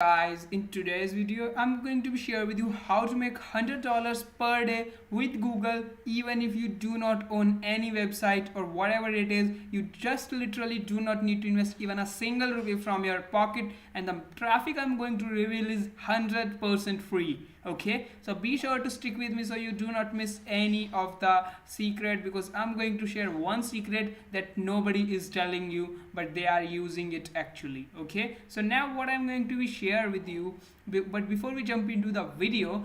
Guys, in today's video I'm going to share with you how to make $100 per day with Google. Even if you do not own any website or whatever it is, you just literally do not need to invest even a single rupee from your pocket, and the traffic I'm going to reveal is 100% free. Okay, so be sure to stick with me so you do not miss any of the secret, because I'm going to share one secret that nobody is telling you but they are using it actually. Okay, so now what I'm going to be share with you, but before we jump into the video,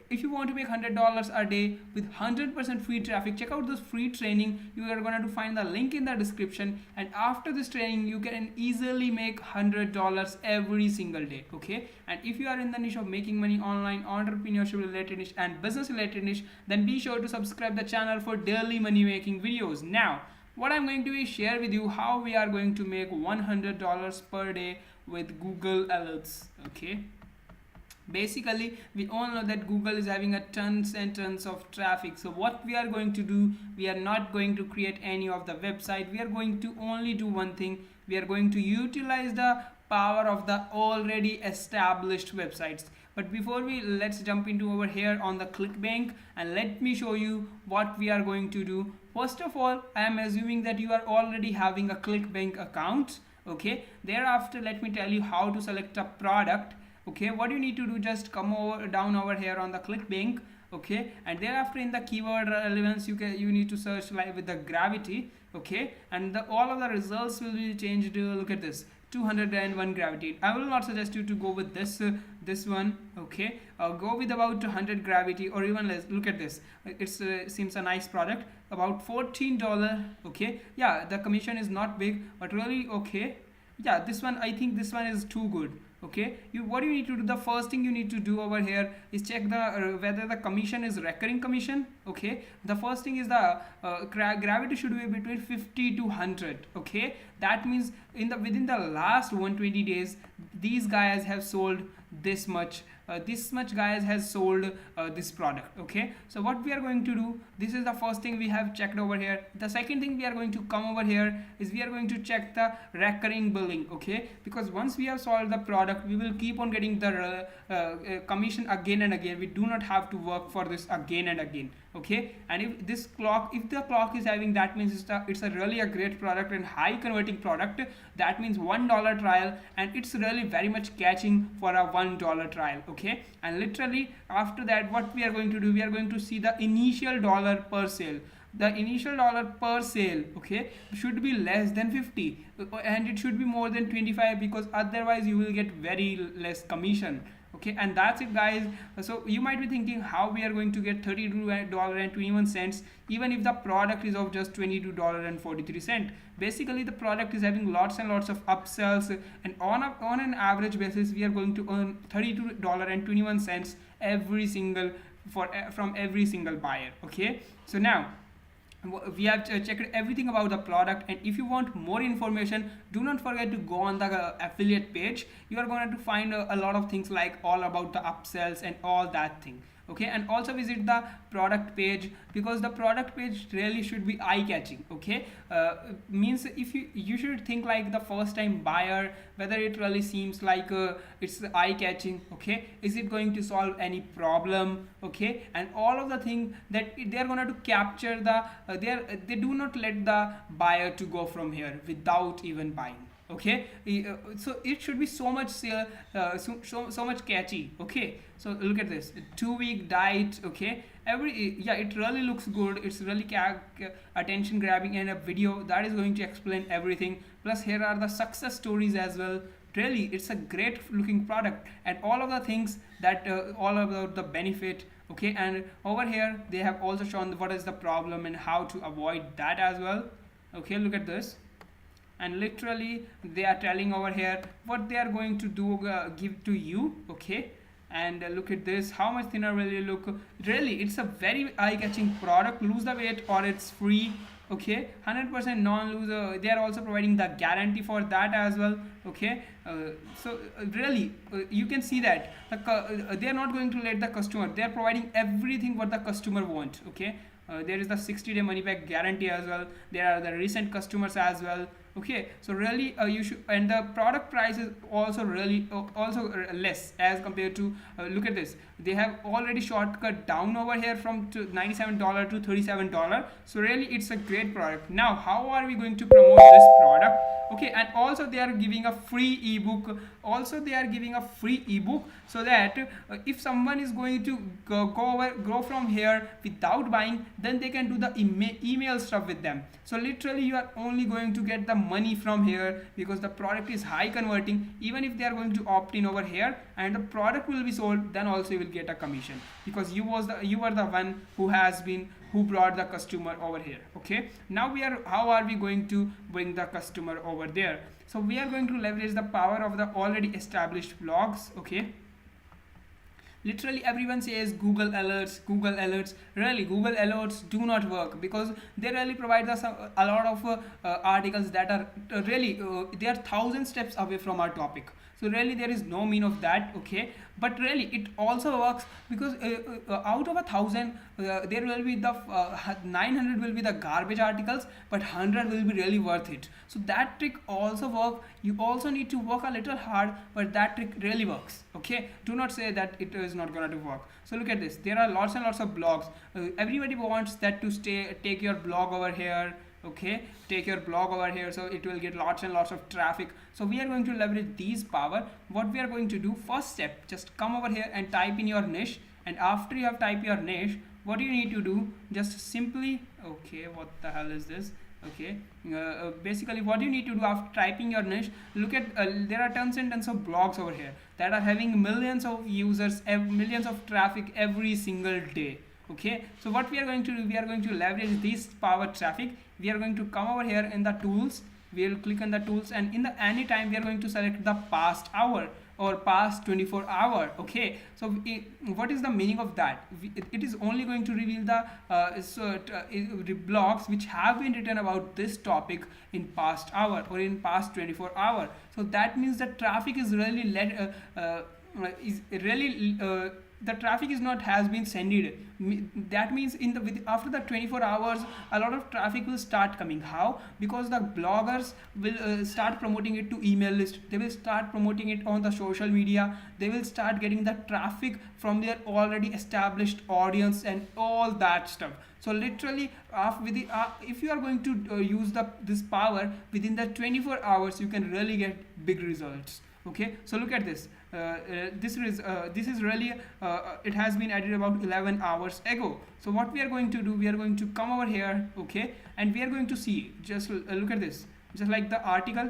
if you want to make $100 a day with 100% free traffic, check out this free training. You are going to find the link in the description, and after this training you can easily make $100 every single day. Okay, and if you are in the niche of making money online, entrepreneurship related niche and business related niche, then be sure to subscribe the channel for daily money making videos. Now what I'm going to be share with you how we are going to make $100 per day with Google Alerts. Okay, basically we all know that Google is having a tons and tons of traffic. So what we are going to do, we are not going to create any of the website. We are going to only do one thing. We are going to utilize the power of the already established websites. But before we, let's jump into over here on the ClickBank and let me show you what we are going to do. First of all, I am assuming that you are already having a ClickBank account. Okay, thereafter let me tell you how to select a product. Okay, what you need to do, just come over down over here on the ClickBank. Okay, and thereafter in the keyword relevance you need to search like with the gravity. Okay, and all of the results will be changed. Look at this, 201 gravity. I will not suggest you to go with this one. Okay, go with about 200 gravity or even less. Look at this, it's seems a nice product, about $14. Okay, yeah, the commission is not big but really okay. Yeah, this one, I think this one is too good. Okay, what you need to do, the first thing you need to do over here is check the whether the commission is recurring commission. Okay, the first thing is the gravity should be between 50 to 100. Okay, that means within the last 120 days these guys have sold this much, this much guys has sold this product. Okay, so what we are going to do, this is the first thing we have checked over here. The second thing we are going to come over here is we are going to check the recurring billing. Okay, because once we have solved the product, we will keep on getting the commission again and again. We do not have to work for this again and again. Okay, and if the clock is having, that means it's a really a great product and high converting product. That means $1 trial, and it's really very much catching for a $1 trial. Okay, and literally after that what we are going to do, we are going to see the initial dollar per sale. The initial dollar per sale, okay, should be less than 50, and it should be more than 25, because otherwise you will get very less commission. Okay, and that's it guys. So you might be thinking how we are going to get $32.21 even if the product is of just $22.43. Basically the product is having lots and lots of upsells, and on an average basis we are going to earn $32.21 every single from every single buyer. Okay, so now we have checked everything about the product, and if you want more information, do not forget to go on the affiliate page. You are going to find a lot of things like all about the upsells and all that thing. Okay, and also visit the product page, because the product page really should be eye-catching. Okay, means if you should think like the first time buyer, whether it really seems like it's eye-catching. Okay, is it going to solve any problem? Okay, and all of the thing that they are going to capture the they do not let the buyer to go from here without even buying. Okay, so it should be so much so much catchy. Okay, so look at this 2-week diet. Okay, yeah, it really looks good. It's really attention grabbing, and a video that is going to explain everything. Plus here are the success stories as well. Really, it's a great looking product, and all of the things that all about the benefit. Okay, and over here they have also shown what is the problem and how to avoid that as well. Okay, look at this, and literally they are telling over here what they are going to do, give to you. Okay, and look at this, how much thinner will you look. Really, it's a very eye-catching product. Lose the weight or it's free. Okay, 100% non-loser. They are also providing the guarantee for that as well. Okay, so really you can see that they are not going to let the customer, they are providing everything what the customer wants. Okay, there is the 60-day money back guarantee as well. There are the recent customers as well. Okay, so really you should, and the product price is also really also less as compared to look at this, they have already shortcut down over here from $97 to $37. So really it's a great product. Now how are we going to promote this product? Okay, and also they are giving a free ebook, also they are giving a free ebook, so that if someone is going to go from here without buying, then they can do the email stuff with them. So literally you are only going to get the money from here, because the product is high converting. Even if they are going to opt in over here and the product will be sold, then also you will get a commission, because you were the one who brought the customer over here. Okay, now how are we going to bring the customer over there? So we are going to leverage the power of the already established blogs. Okay, literally everyone says Google Alerts. Really Google Alerts do not work, because they really provide us a lot of articles that are really they are 1,000 steps away from our topic. So really there is no mean of that. Okay, but really it also works, because out of 1,000 there will be the 900 will be the garbage articles, but 100 will be really worth it. So that trick also work. You also need to work a little hard, but that trick really works. Okay, do not say that it is not gonna to work. So look at this, there are lots and lots of blogs. Everybody wants that to take your blog over here. Okay, take your blog over here, so it will get lots and lots of traffic. So we are going to leverage these power. What we are going to do, first step, just come over here and type in your niche, and after you have typed your niche, what you need to do, just simply, okay, what the hell is this? Okay, basically what you need to do after typing your niche, look at there are tons and tons of blogs over here that are having millions of users, millions of traffic every single day. Okay, so what we are going to do, we are going to leverage this power traffic. We are going to come over here in the tools, we will click on the tools, and in the anytime we are going to select the past hour or past 24 hour. Okay, so what is the meaning of that? It is only going to reveal the blogs which have been written about this topic in past hour or in past 24 hour. So that means the traffic is really the traffic is not has been sended. That means after the 24 hours a lot of traffic will start coming. How? Because the bloggers will start promoting it to email list, they will start promoting it on the social media, they will start getting the traffic from their already established audience and all that stuff. So literally if you are going to use this power within the 24 hours, you can really get big results. Okay, so look at this. This is really it has been added about 11 hours ago. So what we are going to do, we are going to come over here. Okay, and we are going to see, just look at this, just like the article.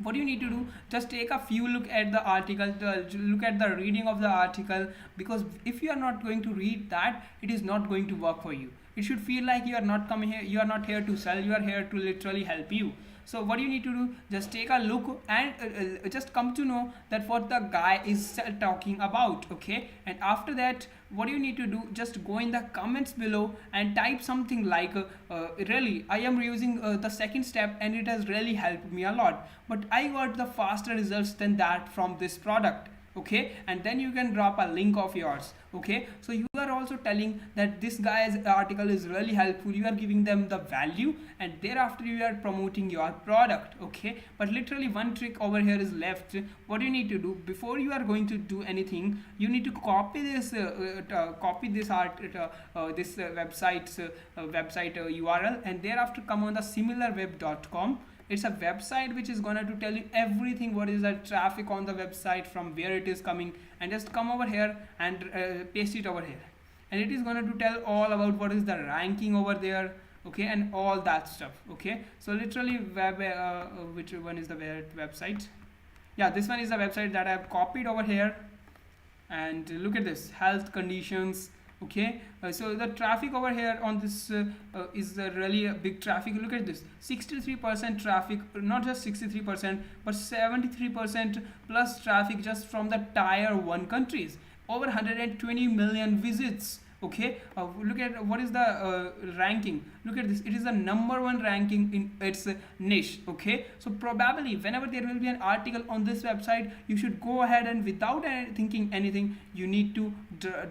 What you need to do, just take a few look at the article, look at the reading of the article, because if you are not going to read that, it is not going to work for you. It should feel like you are not coming here, you are not here to sell, you are here to literally help you. So what you need to do, just take a look and just come to know that what the guy is talking about. Okay, and after that what you need to do, just go in the comments below and type something like really I am using the second step and it has really helped me a lot, but I got the faster results than that from this product. Okay, and then you can drop a link of yours. Okay, so you are also telling that this guy's article is really helpful, you are giving them the value, and thereafter you are promoting your product. Okay, but literally one trick over here is left. What you need to do, before you are going to do anything, you need to copy this website URL, and thereafter come on the similarweb.com. It's a website which is gonna to tell you everything, what is the traffic on the website, from where it is coming, and just come over here and paste it over here, and it is gonna to tell all about what is the ranking over there. Okay, and all that stuff. Okay, so literally which one is the website? Yeah, this one is the website that I have copied over here, and look at this, health conditions. Okay, so the traffic over here on this is really a big traffic. Look at this, 63% traffic, not just 63% but 73% plus traffic just from the tier 1 countries, over 120 million visits. Okay, look at what is the ranking. Look at this, it is the number one ranking in its niche. Okay, so probably whenever there will be an article on this website, you should go ahead and without thinking anything, you need to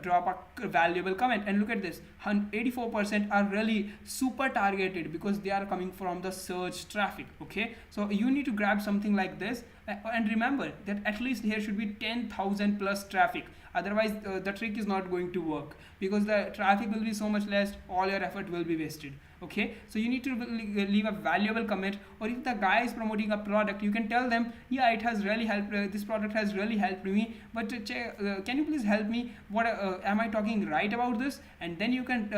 drop a valuable comment. And look at this, 84% are really super targeted because they are coming from the search traffic. Okay, so you need to grab something like this, and remember that at least here should be 10,000 plus traffic. Otherwise the trick is not going to work, because the traffic will be so much less, all your effort will be wasted. Okay, so you need to leave a valuable comment. Or if the guy is promoting a product, you can tell them, yeah, it has really helped, this product has really helped me, but can you please help me, what am I talking right about this? And then you can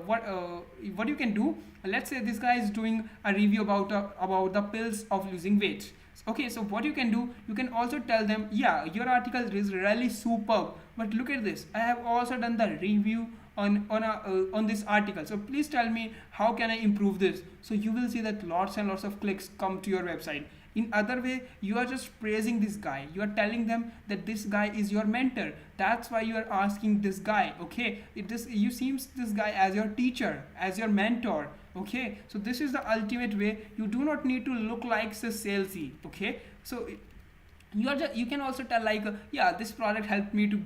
what you can do, let's say this guy is doing a review about the pills of losing weight. Okay, so what you can do, you can also tell them, yeah, your article is really superb, but look at this, I have also done the review on this article, so please tell me how can I improve this. So you will see that lots and lots of clicks come to your website. In other way, you are just praising this guy, you are telling them that this guy is your mentor, that's why you are asking this guy. Okay, you seems this guy as your teacher, as your mentor. Okay, so this is the ultimate way. You do not need to look like a salesy. Okay, so you can also tell like yeah, this product helped me to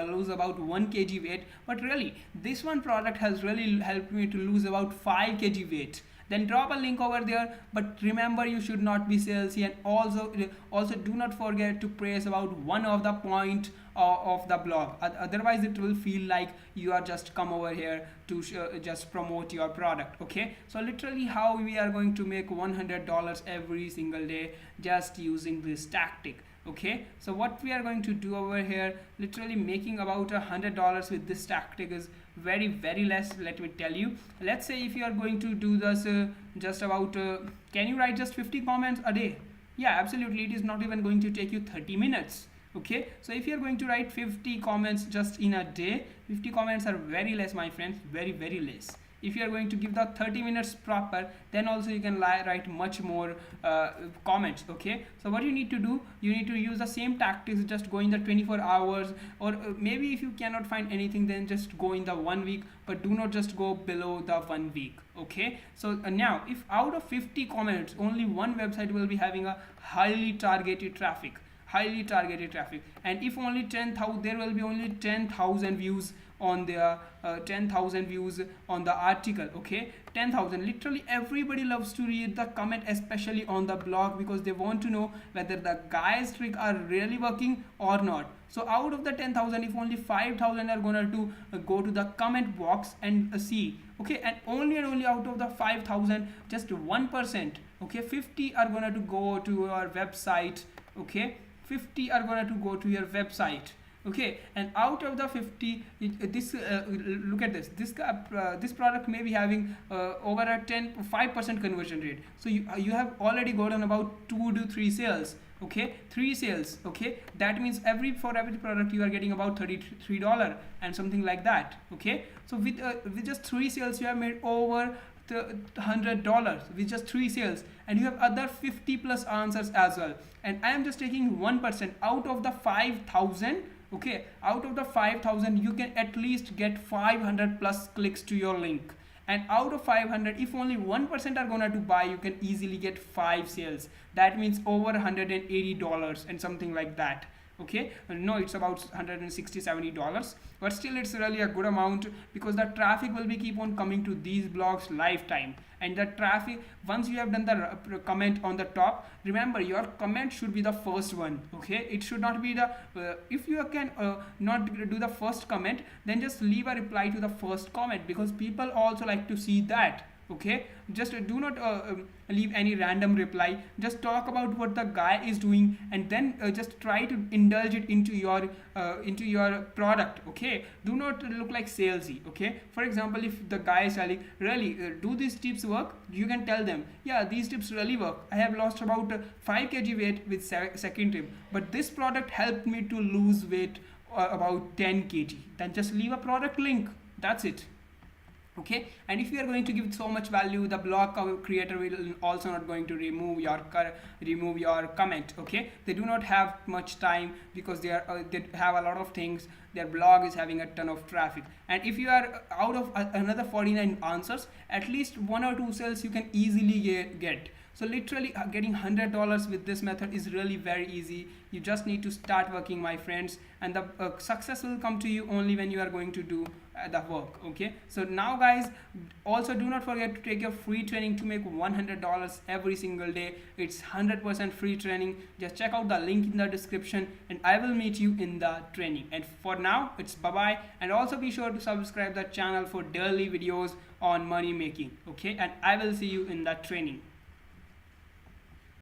lose about 1 kg weight, but really this one product has really helped me to lose about 5 kg weight. Then drop a link over there, but remember, you should not be salesy. And also do not forget to praise about one of the point of the blog, otherwise it will feel like you are just come over here to just promote your product. Okay, so literally how we are going to make $100 every single day just using this tactic. Okay, so what we are going to do over here, literally making about $100 with this tactic is very less. Let me tell you, let's say if you are going to do this just about can you write just 50 comments a day? Yeah, absolutely, it is not even going to take you 30 minutes. Okay, so if you're going to write 50 comments just in a day, 50 comments are very less, my friends, very less. If you are going to give the 30 minutes proper, then also you can write much more comments. Okay, so what you need to do, you need to use the same tactics, just go in the 24 hours, or maybe if you cannot find anything, then just go in the 1 week, but do not just go below the 1 week. Okay, so now if out of 50 comments only one website will be having a highly targeted traffic, and if only 10,000, there will be only 10,000 views on their 10,000 views on the article. Okay, 10,000, literally everybody loves to read the comment, especially on the blog, because they want to know whether the guy's trick are really working or not. So out of the 10,000, if only 5,000 are gonna go to the comment box and see. Okay, and only out of the 5,000, just 1%, okay, 50 are gonna to go to your website. Okay, 50 are going to go to your website. Okay, and out of the 50, look at this product may be having over a 5% conversion rate. So you have already gotten about 2 to 3 sales. Okay, 3 sales. Okay, that means for every product you are getting about $33 and something like that. Okay, so with just 3 sales you have made over $100 with just 3 sales, and you have other 50 plus answers as well. And I am just taking 1% out of the 5,000. Okay, out of the 5,000 you can at least get 500 plus clicks to your link, and out of 500, if only 1% are gonna to buy, you can easily get 5 sales. That means over $180 and something like that. Okay, no, it's about $160-70, but still it's really a good amount, because the traffic will be keep on coming to these blogs lifetime. And the traffic, once you have done the comment on the top, remember your comment should be the first one. Okay, it should not be the if you can not do the first comment, then just leave a reply to the first comment, because people also like to see that. Okay, just do not leave any random reply, just talk about what the guy is doing, and then just try to indulge it into your product. Okay, do not look like salesy. Okay, for example, if the guy is telling really do these tips work, you can tell them, yeah, these tips really work, I have lost about 5 kg weight with second tip, but this product helped me to lose weight about 10 kg. Then just leave a product link, that's it. okay. And if you are going to give so much value, the blog creator will also not going to remove your comment, okay. They do not have much time because they have a lot of things. Their blog is having a ton of traffic, and if you are out of another 49 answers, at least one or two sales you can easily get. So literally getting $100 with this method is really very easy. You just need to start working, my friends, and the success will come to you only when you are going to do the work, okay. So now guys, also do not forget to take your free training to make $100 every single day. It's 100% free training. Just check out the link in the description and I will meet you in the training. And for now, it's bye bye, and also be sure to subscribe the channel for daily videos on money making, okay. And I will see you in the training.